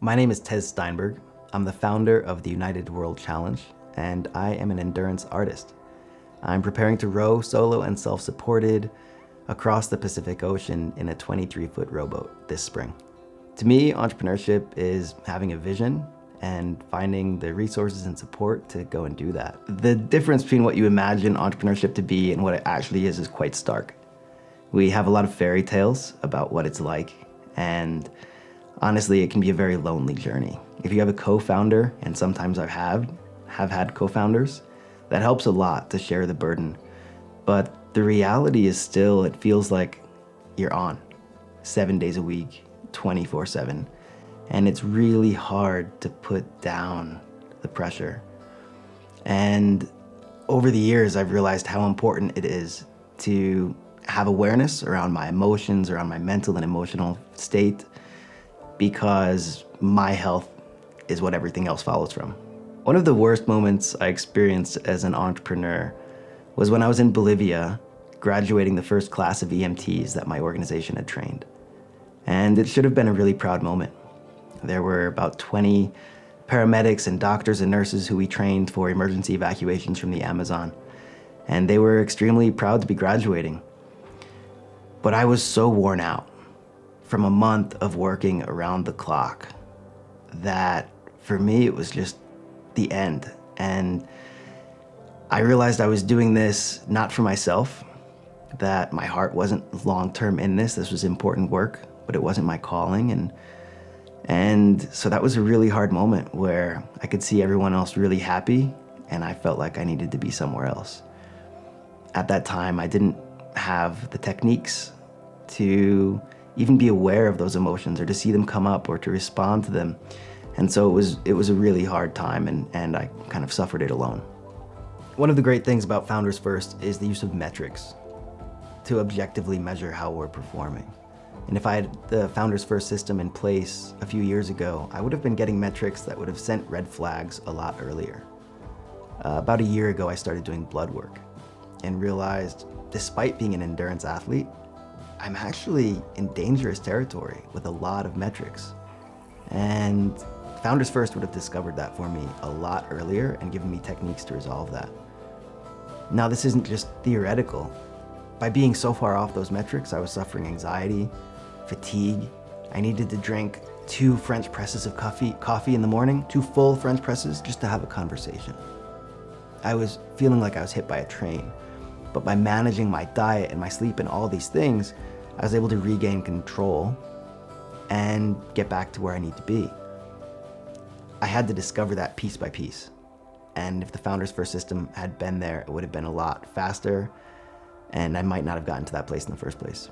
My name is Terence Steinberg. I'm the founder of the United World Challenge, and I am an endurance artist. I'm preparing to row solo and self-supported across the Pacific Ocean in a 23-foot rowboat this spring. To me, entrepreneurship is having a vision and finding the resources and support to go and do that. The difference between what you imagine entrepreneurship to be and what it actually is quite stark. We have a lot of fairy tales about what it's like, and honestly, it can be a very lonely journey. If you have a co-founder, and sometimes I have had co-founders, that helps a lot to share the burden. But the reality is still, it feels like you're on 7 days a week, 24/7. And it's really hard to put down the pressure. And over the years, I've realized how important it is to have awareness around my emotions, around my mental and emotional state, because my health is what everything else follows from. One of the worst moments I experienced as an entrepreneur was when I was in Bolivia, graduating the first class of EMTs that my organization had trained. And it should have been a really proud moment. There were about 20 paramedics and doctors and nurses who we trained for emergency evacuations from the Amazon. And they were extremely proud to be graduating. But I was so worn out from a month of working around the clock that for me, it was just the end. And I realized I was doing this not for myself, that my heart wasn't long-term in this. This was important work, but it wasn't my calling. And so that was a really hard moment where I could see everyone else really happy, and I felt like I needed to be somewhere else. At that time, I didn't have the techniques to even be aware of those emotions or to see them come up or to respond to them. And so it was a really hard time, and I kind of suffered it alone. One of the great things about Founders First is the use of metrics to objectively measure how we're performing. And if I had the Founders First system in place a few years ago, I would have been getting metrics that would have sent red flags a lot earlier. About a year ago, I started doing blood work and realized, despite being an endurance athlete, I'm actually in dangerous territory with a lot of metrics. And Founders First would have discovered that for me a lot earlier and given me techniques to resolve that. Now, this isn't just theoretical. By being so far off those metrics, I was suffering anxiety, fatigue. I needed to drink 2 French presses of coffee in the morning, 2 full French presses, just to have a conversation. I was feeling like I was hit by a train, but by managing my diet and my sleep and all these things, I was able to regain control and get back to where I need to be. I had to discover that piece by piece. And if the Founders First system had been there, it would have been a lot faster, and I might not have gotten to that place in the first place.